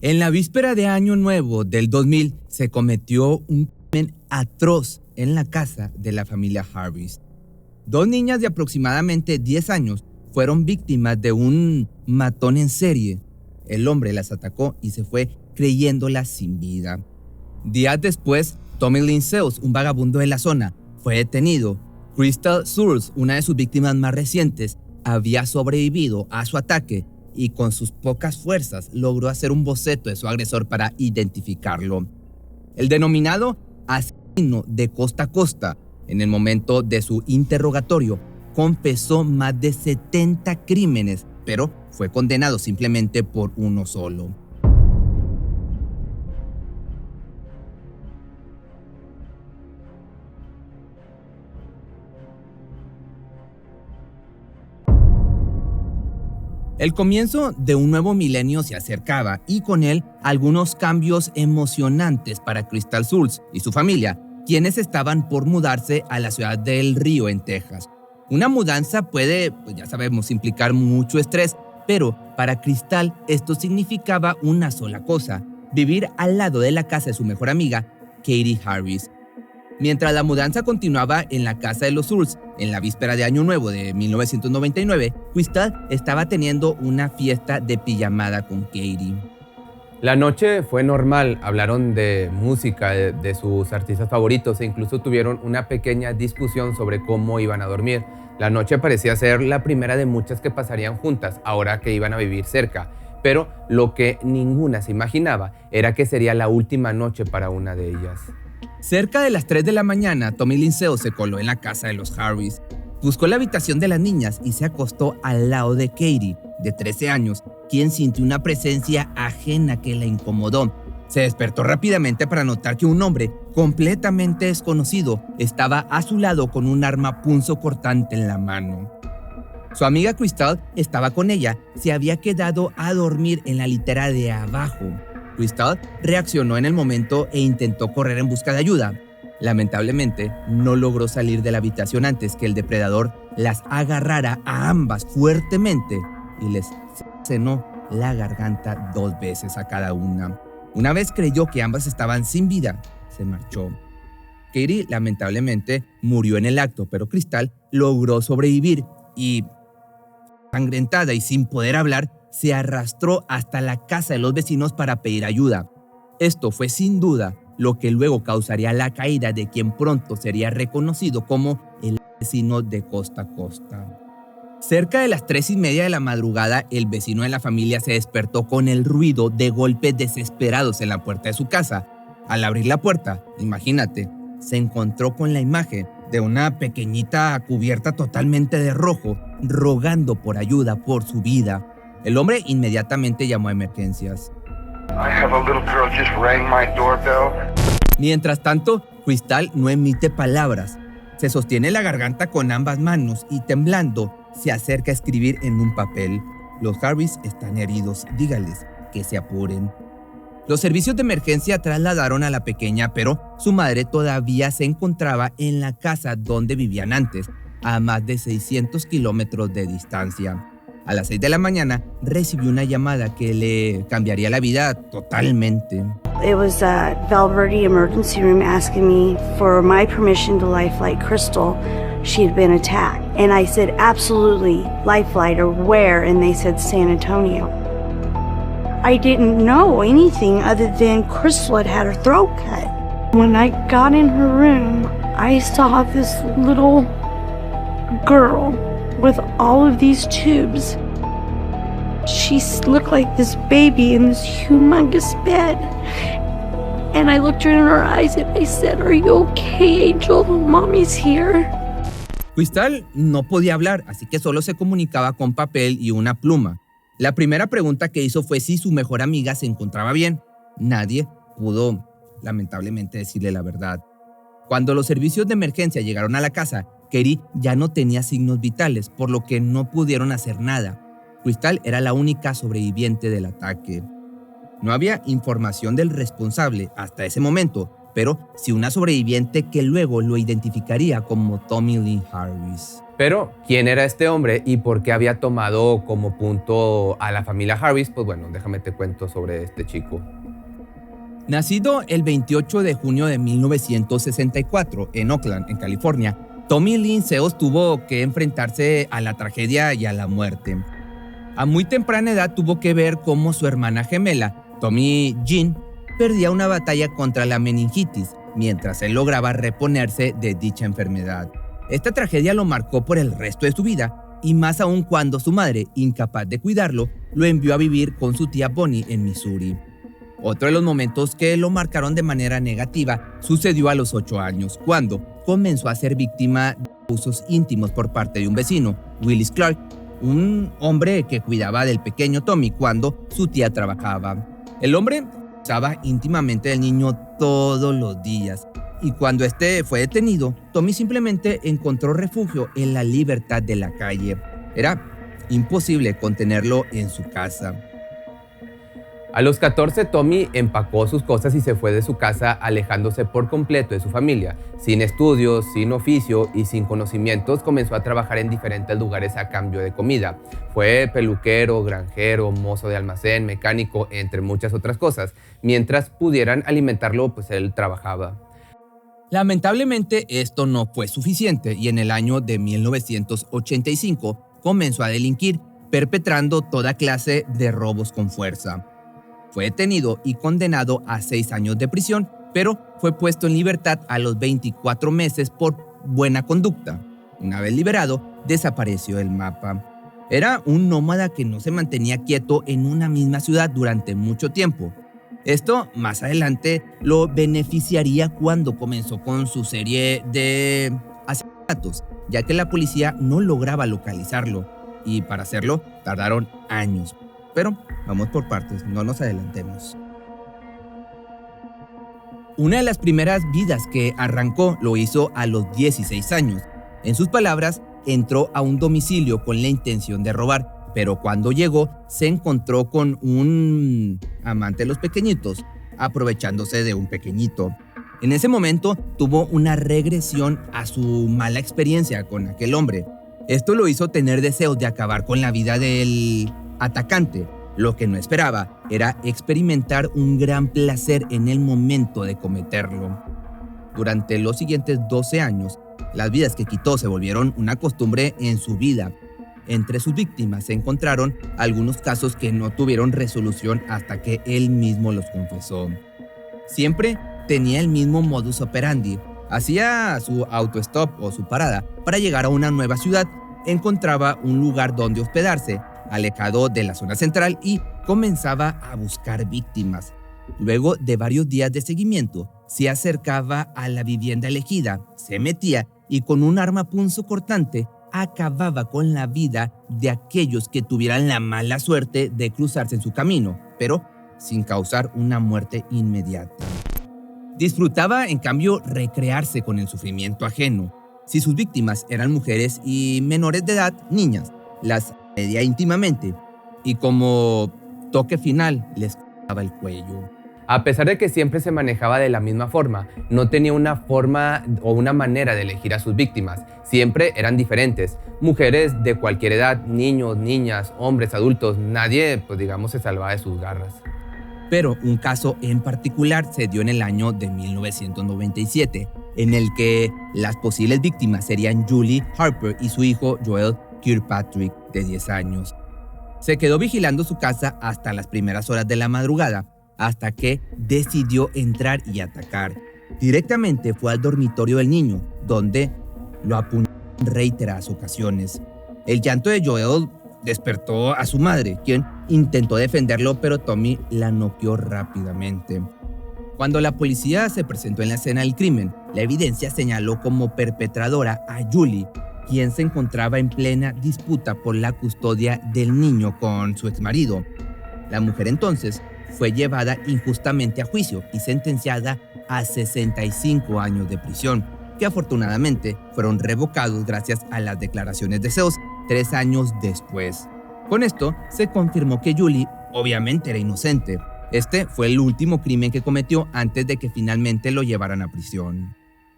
En la víspera de Año Nuevo del 2000 se cometió un crimen atroz en la casa de la familia Harris. Dos niñas de aproximadamente 10 años fueron víctimas de un matón en serie. El hombre las atacó y se fue creyéndolas sin vida. Días después, Tommy Lynn Sales, un vagabundo de la zona, fue detenido. Crystal Searles, una de sus víctimas más recientes, había sobrevivido a su ataque y con sus pocas fuerzas logró hacer un boceto de su agresor para identificarlo. El denominado asesino de costa a costa, en el momento de su interrogatorio, confesó más de 70 crímenes, pero fue condenado simplemente por uno solo. El comienzo de un nuevo milenio se acercaba y con él algunos cambios emocionantes para Crystal Searles y su familia, quienes estaban por mudarse a la ciudad del Río en Texas. Una mudanza puede, ya sabemos, implicar mucho estrés, pero para Crystal esto significaba una sola cosa: vivir al lado de la casa de su mejor amiga, Katie Harris. Mientras la mudanza continuaba en la casa de los Searles, en la víspera de Año Nuevo de 1999, Crystal estaba teniendo una fiesta de pijamada con Katie. La noche fue normal, hablaron de música, de sus artistas favoritos e incluso tuvieron una pequeña discusión sobre cómo iban a dormir. La noche parecía ser la primera de muchas que pasarían juntas, ahora que iban a vivir cerca. Pero lo que ninguna se imaginaba era que sería la última noche para una de ellas. Cerca de las 3 de la mañana, Tommy Lynn Sales se coló en la casa de los Harris. Buscó la habitación de las niñas y se acostó al lado de Katie, de 13 años, quien sintió una presencia ajena que la incomodó. Se despertó rápidamente para notar que un hombre completamente desconocido estaba a su lado con un arma punzocortante en la mano. Su amiga Crystal estaba con ella, se había quedado a dormir en la litera de abajo. Crystal reaccionó en el momento e intentó correr en busca de ayuda. Lamentablemente, no logró salir de la habitación antes que el depredador las agarrara a ambas fuertemente y les cenó la garganta 2 veces a cada una. Una vez creyó que ambas estaban sin vida, se marchó. Katie lamentablemente murió en el acto, pero Crystal logró sobrevivir y, sangrentada y sin poder hablar, se arrastró hasta la casa de los vecinos para pedir ayuda. Esto fue sin duda lo que luego causaría la caída de quien pronto sería reconocido como el asesino de costa a costa. Cerca de las 3:30 de la madrugada, el vecino de la familia se despertó con el ruido de golpes desesperados en la puerta de su casa. Al abrir la puerta, imagínate, se encontró con la imagen de una pequeñita cubierta totalmente de rojo, rogando por ayuda por su vida. El hombre inmediatamente llamó a emergencias. Mientras tanto, Crystal no emite palabras. Se sostiene la garganta con ambas manos y temblando, se acerca a escribir en un papel: "Los Harris están heridos, dígales que se apuren". Los servicios de emergencia trasladaron a la pequeña, pero su madre todavía se encontraba en la casa donde vivían antes, a más de 600 kilómetros de distancia. A las 6 de la mañana recibió una llamada que le cambiaría la vida totalmente. It was Val Verde Emergency Room asking me for my permission to life flight Crystal. She had been attacked. And I said, absolutely, life flight, or where? And they said San Antonio. I didn't know anything other than Crystal had had her throat cut. When I got in her room, I saw this little girl with all of these tubes. She looked like this baby in this humongous bed. And I looked her in her eyes and I said, "Are you okay, Angel? Mommy's here." Crystal no podía hablar, así que solo se comunicaba con papel y una pluma. La primera pregunta que hizo fue si su mejor amiga se encontraba bien. Nadie pudo, lamentablemente, decirle la verdad. Cuando los servicios de emergencia llegaron a la casa, Katie ya no tenía signos vitales, por lo que no pudieron hacer nada. Crystal era la única sobreviviente del ataque. No había información del responsable hasta ese momento, pero sí una sobreviviente que luego lo identificaría como Tommy Lynn Harris. Pero, ¿quién era este hombre y por qué había tomado como punto a la familia Harris? Pues bueno, déjame te cuento sobre este chico. Nacido el 28 de junio de 1964 en Oakland, en California, Tommy Lynn Seals tuvo que enfrentarse a la tragedia y a la muerte. A muy temprana edad tuvo que ver cómo su hermana gemela, Tommy Jean, perdía una batalla contra la meningitis mientras él lograba reponerse de dicha enfermedad. Esta tragedia lo marcó por el resto de su vida y más aún cuando su madre, incapaz de cuidarlo, lo envió a vivir con su tía Bonnie en Missouri. Otro de los momentos que lo marcaron de manera negativa sucedió a los 8 años, cuando comenzó a ser víctima de abusos íntimos por parte de un vecino, Willis Clark, un hombre que cuidaba del pequeño Tommy cuando su tía trabajaba. El hombre abusaba íntimamente del niño todos los días y cuando este fue detenido, Tommy simplemente encontró refugio en la libertad de la calle. Era imposible contenerlo en su casa. A los 14, Tommy empacó sus cosas y se fue de su casa, alejándose por completo de su familia. Sin estudios, sin oficio y sin conocimientos, comenzó a trabajar en diferentes lugares a cambio de comida. Fue peluquero, granjero, mozo de almacén, mecánico, entre muchas otras cosas. Mientras pudieran alimentarlo, pues él trabajaba. Lamentablemente, esto no fue suficiente y en el año de 1985 comenzó a delinquir, perpetrando toda clase de robos con fuerza. Fue detenido y condenado a 6 años de prisión, pero fue puesto en libertad a los 24 meses por buena conducta. Una vez liberado, desapareció del mapa. Era un nómada que no se mantenía quieto en una misma ciudad durante mucho tiempo. Esto más adelante lo beneficiaría cuando comenzó con su serie de asesinatos, ya que la policía no lograba localizarlo y para hacerlo tardaron años. Pero vamos por partes, no nos adelantemos. Una de las primeras vidas que arrancó lo hizo a los 16 años. En sus palabras, entró a un domicilio con la intención de robar, pero cuando llegó se encontró con un amante de los pequeñitos, aprovechándose de un pequeñito. En ese momento tuvo una regresión a su mala experiencia con aquel hombre. Esto lo hizo tener deseos de acabar con la vida del atacante. Lo que no esperaba era experimentar un gran placer en el momento de cometerlo. Durante los siguientes 12 años, las vidas que quitó se volvieron una costumbre en su vida. Entre sus víctimas se encontraron algunos casos que no tuvieron resolución hasta que él mismo los confesó. Siempre tenía el mismo modus operandi. Hacía su autostop o su parada para llegar a una nueva ciudad, encontraba un lugar donde hospedarse, alejado de la zona central y comenzaba a buscar víctimas. Luego de varios días de seguimiento, se acercaba a la vivienda elegida, se metía y con un arma punzocortante acababa con la vida de aquellos que tuvieran la mala suerte de cruzarse en su camino, pero sin causar una muerte inmediata. Disfrutaba, en cambio, recrearse con el sufrimiento ajeno. Si sus víctimas eran mujeres y menores de edad, niñas, las agredía íntimamente y como toque final les cortaba el cuello. A pesar de que siempre se manejaba de la misma forma, no tenía una forma o una manera de elegir a sus víctimas. Siempre eran diferentes. Mujeres de cualquier edad, niños, niñas, hombres, adultos, nadie, se salvaba de sus garras. Pero un caso en particular se dio en el año de 1997, en el que las posibles víctimas serían Julie Harper y su hijo Joel Kirkpatrick, de 10 años. Se quedó vigilando su casa hasta las primeras horas de la madrugada, hasta que decidió entrar y atacar. Directamente fue al dormitorio del niño, donde lo apuñaló en reiteradas ocasiones. El llanto de Joel despertó a su madre, quien intentó defenderlo, pero Tommy la noqueó rápidamente. Cuando la policía se presentó en la escena del crimen, la evidencia señaló como perpetradora a Julie, quien se encontraba en plena disputa por la custodia del niño con su exmarido. La mujer entonces fue llevada injustamente a juicio y sentenciada a 65 años de prisión, que afortunadamente fueron revocados gracias a las declaraciones de Seals 3 años después. Con esto se confirmó que Julie obviamente era inocente. Este fue el último crimen que cometió antes de que finalmente lo llevaran a prisión.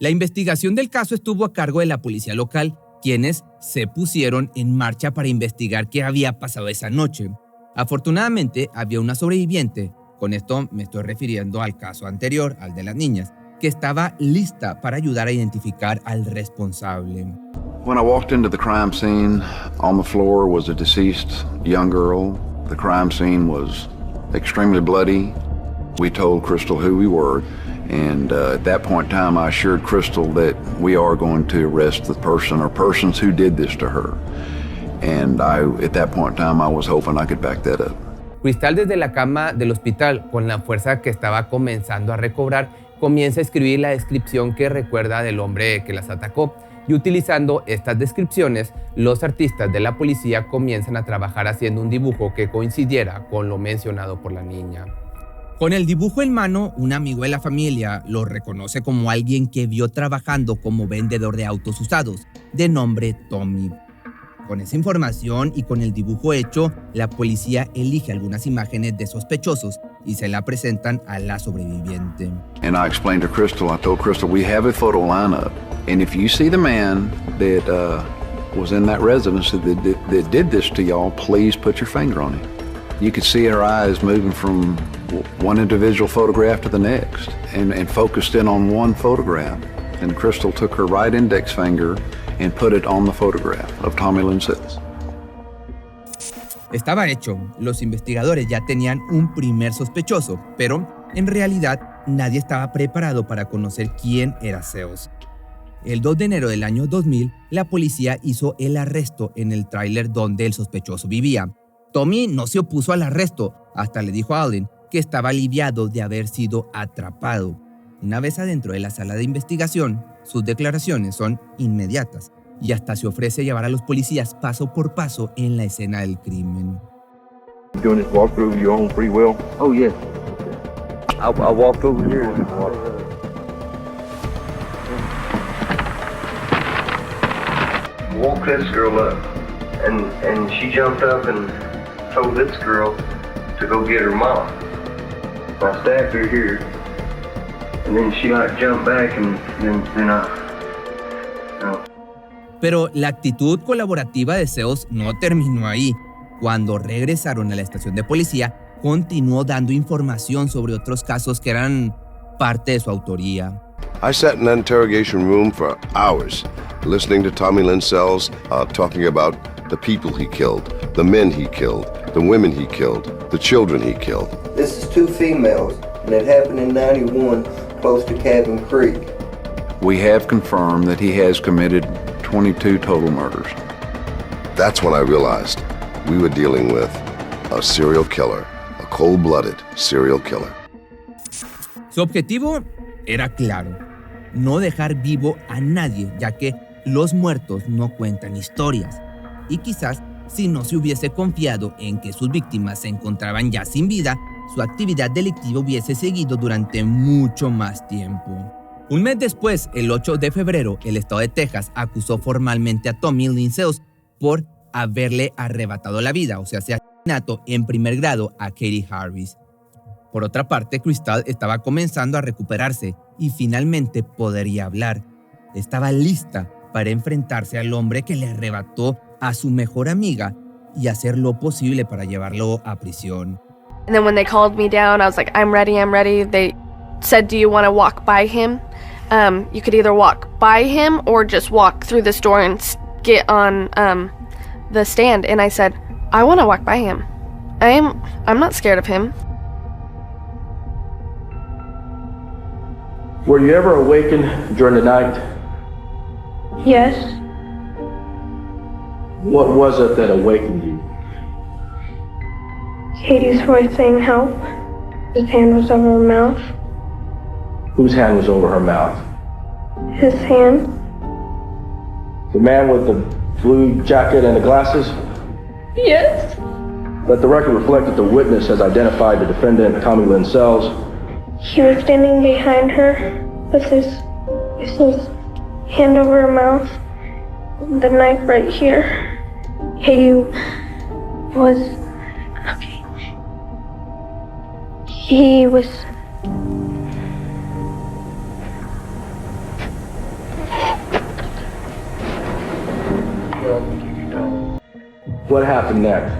La investigación del caso estuvo a cargo de la policía local quienes se pusieron en marcha para investigar qué había pasado esa noche. Afortunadamente, había una sobreviviente, con esto me estoy refiriendo al caso anterior, al de las niñas, que estaba lista para ayudar a identificar al responsable. When I walked into the crime scene, on the floor was a deceased young girl. The crime scene was extremely bloody. We told Crystal who we were, and at that point in time, I assured Crystal that we are going to arrest the person or persons who did this to her. And at that point in time, I was hoping I could back that up. Crystal, desde la cama del hospital, con la fuerza que estaba comenzando a recobrar, comienza a escribir la descripción que recuerda del hombre que las atacó. Y utilizando estas descripciones, los artistas de la policía comienzan a trabajar haciendo un dibujo que coincidiera con lo mencionado por la niña. Con el dibujo en mano, un amigo de la familia lo reconoce como alguien que vio trabajando como vendedor de autos usados, de nombre Tommy. Con esa información y con el dibujo hecho, la policía elige algunas imágenes de sospechosos y se la presentan a la sobreviviente. And I explained to Crystal, I told Crystal, we have a photo lineup, and if you see the man that was in that residence that did this to y'all, please put your finger on him. You could see her eyes moving from one individual photograph to the next and focused in on one photograph. And Crystal took her right index finger and put it on the photograph of Tommy Lynn Sells. Estaba hecho, los investigadores ya tenían un primer sospechoso, pero en realidad nadie estaba preparado para conocer quién era Sells. El 2 de enero del año 2000, la policía hizo el arresto en el tráiler donde el sospechoso vivía. Tommy no se opuso al arresto, hasta le dijo a Allen que estaba aliviado de haber sido atrapado. Una vez adentro de la sala de investigación, sus declaraciones son inmediatas y hasta se ofrece llevar a los policías paso por paso en la escena del crimen. You doing this walkthrough of your own free will? Oh, yeah. I walked over here. Woke this girl up, and she jumped up and told this girl to go get her mom. I stabbed her here, and then she jumped back, and then I. Pero la actitud colaborativa de Sells no terminó ahí. Cuando regresaron a la estación de policía, continuó dando información sobre otros casos que eran parte de su autoría. I sat in that interrogation room for hours, listening to Tommy Lynn Sells talking about the people he killed, the men he killed, the women he killed, the children he killed. This is 2 females, and it happened in 91, close to Cabin Creek. We have confirmed that he has committed 22 total murders. That's when I realized we were dealing with a serial killer, a cold-blooded serial killer. Su objetivo era claro: no dejar vivo a nadie, ya que los muertos no cuentan historias. Y quizás, si no se hubiese confiado en que sus víctimas se encontraban ya sin vida, su actividad delictiva hubiese seguido durante mucho más tiempo. Un mes después, el 8 de febrero, el estado de Texas acusó formalmente a Tommy Lynn Sells por haberle arrebatado la vida, o sea, asesinato en primer grado a Katie Harris. Por otra parte, Crystal estaba comenzando a recuperarse y finalmente podría hablar. Estaba lista para enfrentarse al hombre que le arrebató a su mejor amiga y hacer lo posible para llevarlo a prisión. And then when they called me down, I was like, I'm ready. They said, do you want to walk by him? You could either walk by him or just walk through this door and get on the stand. And I said, I want to walk by him. I'm not scared of him. Were you ever awakened during the night? Yes. What was it that awakened you? Katie's voice saying help. His hand was over her mouth. Whose hand was over her mouth? His hand. The man with the blue jacket and the glasses? Yes. Let the record reflect that the witness has identified the defendant, Tommy Lynn Sells. He was standing behind her with his hand over her mouth, the knife right here. Katie was, okay. He was, What happened next?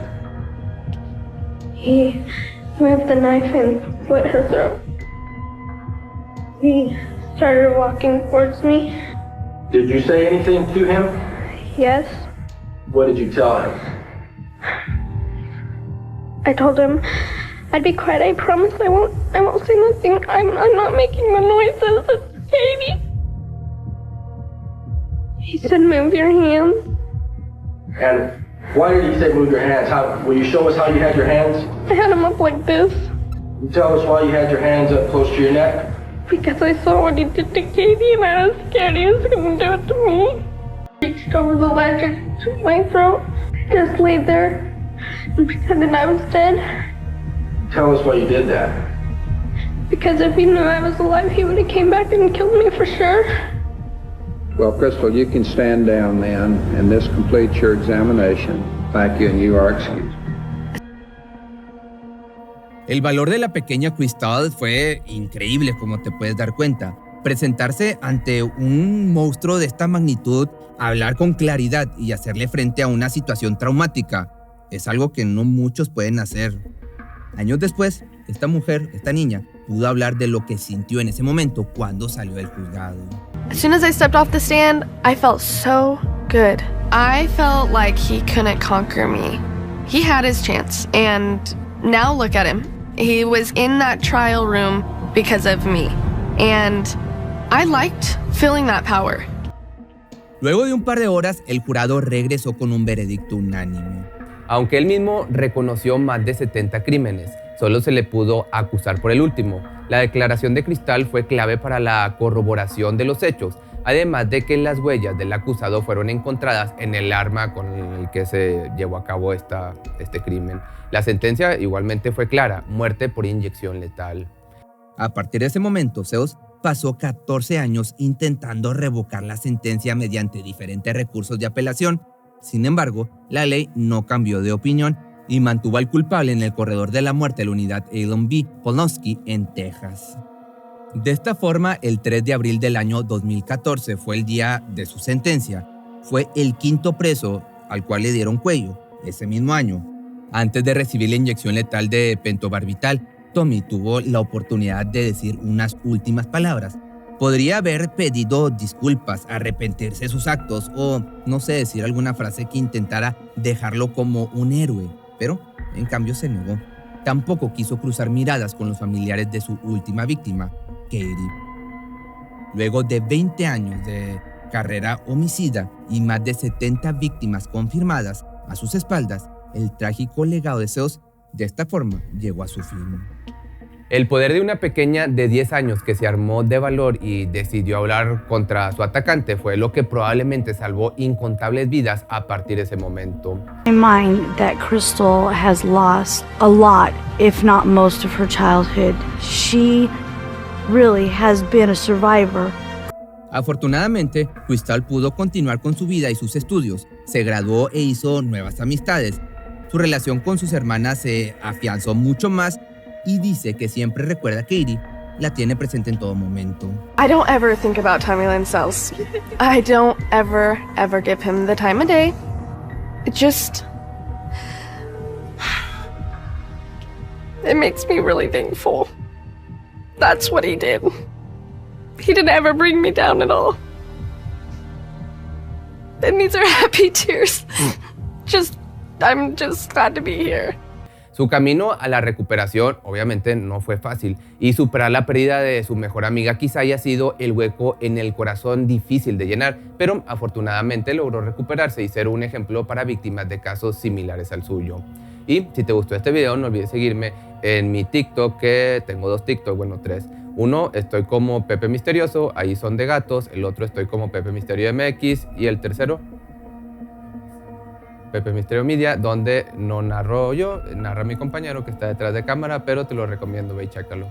He moved the knife and slit her throat. He started walking towards me. Did you say anything to him? Yes. What did you tell him? I told him I'd be quiet. I promise I won't say nothing. I'm not making the noises. It's Katie. He said, move your hands. And why did he say move your hands? Will you show us how you had your hands? I had him up like this. You tell us why you had your hands up close to your neck? Because I saw what he did to Katie and I was scared he was going to do it to me. Reached over the ledge and took my throat. Just laid there and pretended I was dead. Tell us why you did that. Because if he knew I was alive, he would have came back and killed me for sure. Well, Crystal, you can stand down then, and this completes your examination. Thank you, and you are excused. El valor de la pequeña Crystal fue increíble, como te puedes dar cuenta. Presentarse ante un monstruo de esta magnitud, hablar con claridad y hacerle frente a una situación traumática, es algo que no muchos pueden hacer. Años después, esta mujer, esta niña, pudo hablar de lo que sintió en ese momento cuando salió del juzgado. As soon as I stepped off the stand, I felt so good. I felt like he couldn't conquer me. He had his chance, and now look at him. He was in that trial room because of me, and I liked feeling that power. Luego de un par de horas, el jurado regresó con un veredicto unánime. Aunque él mismo reconoció más de 70 crímenes, solo se le pudo acusar por el último. La declaración de Crystal fue clave para la corroboración de los hechos, además de que las huellas del acusado fueron encontradas en el arma con el que se llevó a cabo este crimen. La sentencia igualmente fue clara: muerte por inyección letal. A partir de ese momento, Seuss pasó 14 años intentando revocar la sentencia mediante diferentes recursos de apelación. Sin embargo, la ley no cambió de opinión y mantuvo al culpable en el corredor de la muerte de la unidad Allen B. Polonsky en Texas. De esta forma, el 3 de abril del año 2014 fue el día de su sentencia. Fue el quinto preso al cual le dieron cuello ese mismo año. Antes de recibir la inyección letal de pentobarbital, Tommy tuvo la oportunidad de decir unas últimas palabras. Podría haber pedido disculpas, arrepentirse de sus actos o, no sé, decir alguna frase que intentara dejarlo como un héroe, pero en cambio se negó. Tampoco quiso cruzar miradas con los familiares de su última víctima, Katie. Luego de 20 años de carrera homicida y más de 70 víctimas confirmadas a sus espaldas, el trágico legado de Seuss de esta forma llegó a su fin. El poder de una pequeña de 10 años que se armó de valor y decidió hablar contra su atacante fue lo que probablemente salvó incontables vidas a partir de ese momento. I mind that Crystal has lost a lot, if not most of her childhood. She really has been a survivor. Afortunadamente, Crystal pudo continuar con su vida y sus estudios. Se graduó e hizo nuevas amistades. Su relación con sus hermanas se afianzó mucho más y dice que siempre recuerda a Katie, la tiene presente en todo momento. I don't ever think about Tommy Lynn Sells. I don't ever give him the time of day. It makes me really thankful. That's what he did. He didn't ever bring me down at all. And these are happy tears. I'm just glad to be here. Su camino a la recuperación obviamente no fue fácil y superar la pérdida de su mejor amiga quizá haya sido el hueco en el corazón difícil de llenar, pero afortunadamente logró recuperarse y ser un ejemplo para víctimas de casos similares al suyo. Y si te gustó este video, no olvides seguirme en mi TikTok, que tengo 2 TikTok, bueno 3. Uno estoy como Pepe Misterioso, ahí son de gatos, el otro estoy como Pepe Misterio MX y el tercero Pepe Misterio Media, donde no narro yo, narra mi compañero que está detrás de cámara, pero te lo recomiendo, ve y chécalo.